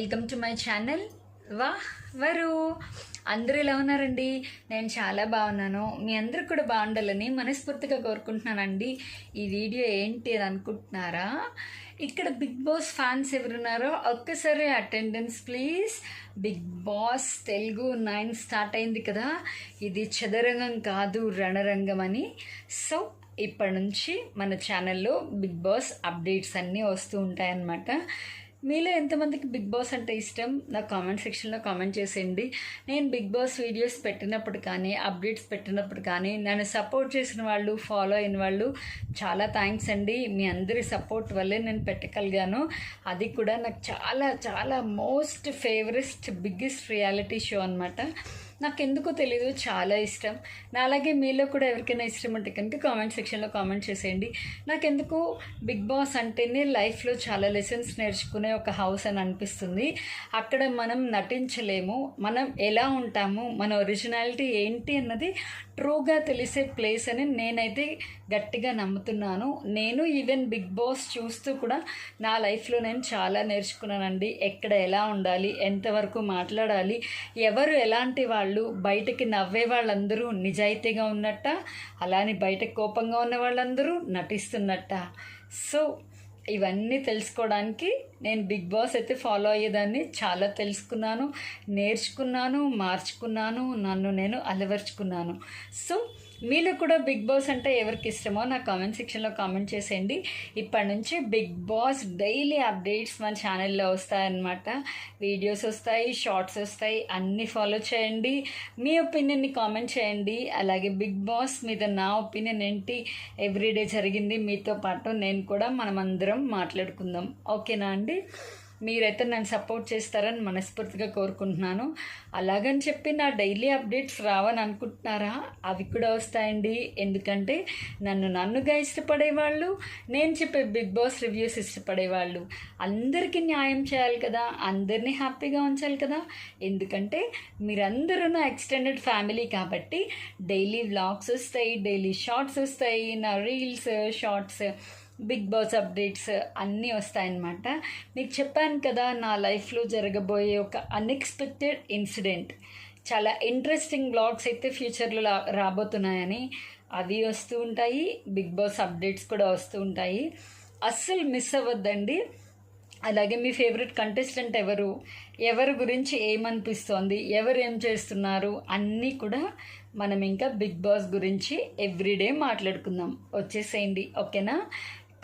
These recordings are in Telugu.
వెల్కమ్ టు మై ఛానల్ వరు. అందరూ ఎలా ఉన్నారండి? నేను చాలా బాగున్నాను. మీ అందరూ కూడా బాగుండాలని మనస్ఫూర్తిగా కోరుకుంటున్నానండి. ఈ వీడియో ఏంటి అని అనుకుంటున్నారా? ఇక్కడ బిగ్ బాస్ ఫ్యాన్స్ ఎవరున్నారో ఒక్కసారి attendance please. Bigg Boss Telugu 9 start అయింది కదా. ఇది చదరంగం కాదు రణరంగం అని. సో ఇప్పటి నుంచి మన ఛానల్లో బిగ్ బాస్ అప్డేట్స్ అన్నీ వస్తూ ఉంటాయన్నమాట. మీలో ఎంతమందికి బిగ్ బాస్ అంటే ఇష్టం నా కామెంట్ సెక్షన్లో కామెంట్ చేసేయండి. నేను బిగ్ బాస్ వీడియోస్ పెట్టినప్పుడు కానీ అప్డేట్స్ పెట్టినప్పుడు కానీ నన్ను సపోర్ట్ చేసిన వాళ్ళు, ఫాలో అయిన వాళ్ళు చాలా థ్యాంక్స్ అండి. మీ అందరి సపోర్ట్ వల్లే నేను పెట్టగలిగాను. అది కూడా నాకు చాలా చాలా most favourite biggest reality show అనమాట. నాకు ఎందుకో తెలీదు, చాలా ఇష్టం. నా అలాగే మీలో కూడా ఎవరికైనా ఇష్టం ఉంటే కనుక కామెంట్ సెక్షన్లో కామెంట్ చేసేయండి. నాకెందుకు బిగ్ బాస్ అంటేనే లైఫ్లో చాలా లెసన్స్ నేర్చుకునే ఒక హౌస్ అని అనిపిస్తుంది. అక్కడ మనం నటించలేము, మనం ఎలా ఉంటాము, మన ఒరిజినాలిటీ ఏంటి అన్నది ట్రూగా తెలిసే ప్లేస్ అని నేనైతే గట్టిగా నమ్ముతున్నాను. నేను ఈవెన్ బిగ్ బాస్ చూస్తూ కూడా నా లైఫ్లో నేను చాలా నేర్చుకున్నానండి. ఎక్కడ ఎలా ఉండాలి, ఎంతవరకు మాట్లాడాలి, ఎవరు ఎలాంటి వాళ్ళు, బయటకి నవ్వే వాళ్ళందరూ నిజాయితీగా ఉన్నట్ట, అలానే బయటకు కోపంగా ఉన్న వాళ్ళందరూ నటిస్తున్నట్ట. సో ఇవన్నీ తెలుసుకోవడానికి నేను బిగ్ బాస్ అయితే ఫాలో అయ్యేదాన్ని. చాలా తెలుసుకున్నాను, నేర్చుకున్నాను, మార్చుకున్నాను, నన్ను నేను అలవర్చుకున్నాను. సో మీలో కూడా బిగ్ బాస్ అంటే ఎవరికి ఇష్టమో నా కామెంట్ సెక్షన్లో కామెంట్ చేసేయండి. ఇప్పటి నుంచి బిగ్ బాస్ డైలీ అప్డేట్స్ మన ఛానల్లో వస్తాయన్నమాట. వీడియోస్ వస్తాయి, షార్ట్స్ వస్తాయి, అన్నీ ఫాలో చేయండి. మీ ఒపీనియన్ని కామెంట్ చేయండి. అలాగే బిగ్ బాస్ మీద నా ఒపీనియన్ ఏంటి, ఎవ్రీడే జరిగింది మీతో పాటు నేను కూడా, మనమందరం మాట్లాడుకుందాం. ఓకేనా అండి? మీరైతే నన్ను సపోర్ట్ చేస్తారని మనస్ఫూర్తిగా కోరుకుంటున్నాను. అలాగని చెప్పి నా డైలీ అప్డేట్స్ రావని అనుకుంటున్నారా? అవి కూడా వస్తాయండి. ఎందుకంటే నన్నుగా ఇష్టపడేవాళ్ళు, నేను చెప్పే బిగ్ బాస్ రివ్యూస్ ఇష్టపడేవాళ్ళు, అందరికీ న్యాయం చేయాలి కదా, అందరినీ హ్యాపీగా ఉంచాలి కదా. ఎందుకంటే మీరందరూ నా ఎక్స్టెండెడ్ ఫ్యామిలీ కాబట్టి డైలీ వ్లాగ్స్ వస్తాయి, డైలీ షార్ట్స్ వస్తాయి, నా reels, shorts, Bigg Boss updates అన్నీ వస్తాయన్నమాట. మీకు చెప్పాను కదా నా లైఫ్లో జరగబోయే ఒక అన్ఎక్స్పెక్టెడ్ ఇన్సిడెంట్, చాలా ఇంట్రెస్టింగ్ బ్లాగ్స్ అయితే ఫ్యూచర్లో రాబోతున్నాయని. అవి వస్తూ ఉంటాయి, బిగ్ బాస్ అప్డేట్స్ కూడా వస్తూ ఉంటాయి. అస్సలు మిస్ అవ్వద్దండి. అలాగే మీ ఫేవరెట్ కంటెస్టెంట్ ఎవరు, ఎవరి గురించి ఏమనిపిస్తోంది, ఎవరు ఏం చేస్తున్నారు అన్నీ కూడా మనం ఇంకా బిగ్ బాస్ గురించి ఎవ్రీడే మాట్లాడుకుందాం. వచ్చేసేయండి, ఓకేనా?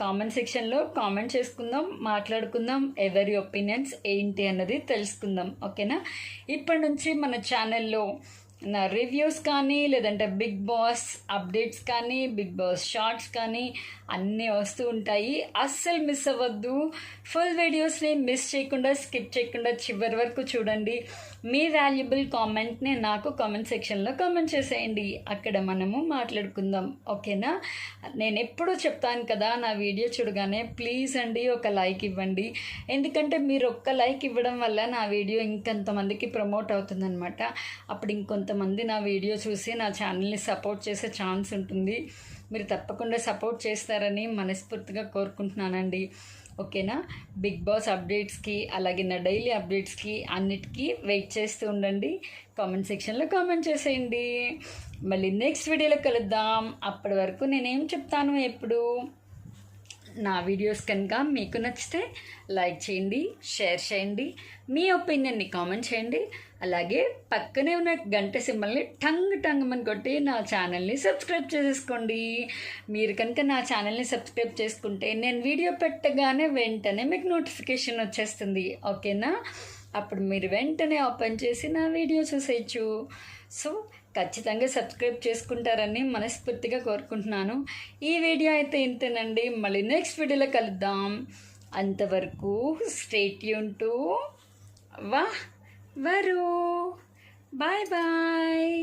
కామెంట్ సెక్షన్లో కామెంట్ చేసుకుందాం, మాట్లాడుకుందాం, ఎవరి ఒపీనియన్స్ ఏంటి అన్నది తెలుసుకుందాం. ఓకేనా? ఇప్పటి నుంచి మన ఛానల్లో నా రివ్యూస్ కానీ, లేదంటే బిగ్ బాస్ అప్డేట్స్ కానీ, బిగ్ బాస్ షార్ట్స్ కానీ అన్నీ వస్తూ ఉంటాయి. అస్సలు మిస్ అవ్వద్దు. ఫుల్ వీడియోస్ని మిస్ చేయకుండా, స్కిప్ చేయకుండా చివరి వరకు చూడండి. మీ వాల్యుబుల్ కామెంట్ని నాకు కామెంట్ సెక్షన్లో కామెంట్ చేసేయండి. అక్కడ మనము మాట్లాడుకుందాం. ఓకేనా? నేను ఎప్పుడూ చెప్తాను కదా, నా వీడియో చూడగానే ప్లీజ్ అండి ఒక లైక్ ఇవ్వండి. ఎందుకంటే మీరు ఒక్క లైక్ ఇవ్వడం వల్ల నా వీడియో ఇంకొంతమందికి ప్రమోట్ అవుతుందన్నమాట. అప్పుడు ఇంకొంతమంది నా వీడియో చూసి నా ఛానల్ని సపోర్ట్ చేసే ఛాన్స్ ఉంటుంది. మీరు తప్పకుండా సపోర్ట్ చేస్తారని మనస్ఫూర్తిగా కోరుకుంటున్నానండి. ఓకేనా? బిగ్ బాస్ అప్డేట్స్కి, అలాగే నా డైలీ అప్డేట్స్కి అన్నిటికీ వెయిట్ చేస్తూ ఉండండి. కామెంట్ సెక్షన్లో కామెంట్ చేసేయండి. మళ్ళీ నెక్స్ట్ వీడియోలో కలుద్దాం. అప్పటి వరకు నేనేం చెప్తాను, ఎప్పుడు నా వీడియోస్ కనుక మీకు నచ్చితే లైక్ చేయండి, షేర్ చేయండి, మీ ఒపీనియన్ని కామెంట్ చేయండి. అలాగే పక్కనే ఉన్న గంట సింబల్ని టంగ్ కొట్టి నా ఛానల్ని సబ్స్క్రైబ్ చేసేసుకోండి. మీరు కనుక నా ఛానల్ని సబ్స్క్రైబ్ చేసుకుంటే నేను వీడియో పెట్టగానే వెంటనే మీకు నోటిఫికేషన్ వచ్చేస్తుంది. ఓకేనా? అప్పుడు మీరు వెంటనే ఓపెన్ చేసి నా వీడియో చూసేయచ్చు. సో ఖచ్చితంగా సబ్స్క్రైబ్ చేసుకుంటారని మనస్ఫూర్తిగా కోరుకుంటున్నాను. ఈ వీడియో అయితే ఇంతేనండి. మళ్ళీ నెక్స్ట్ వీడియోలో కలుద్దాం. అంతవరకు స్టే ట్యూన్ టు వరు. Bye bye.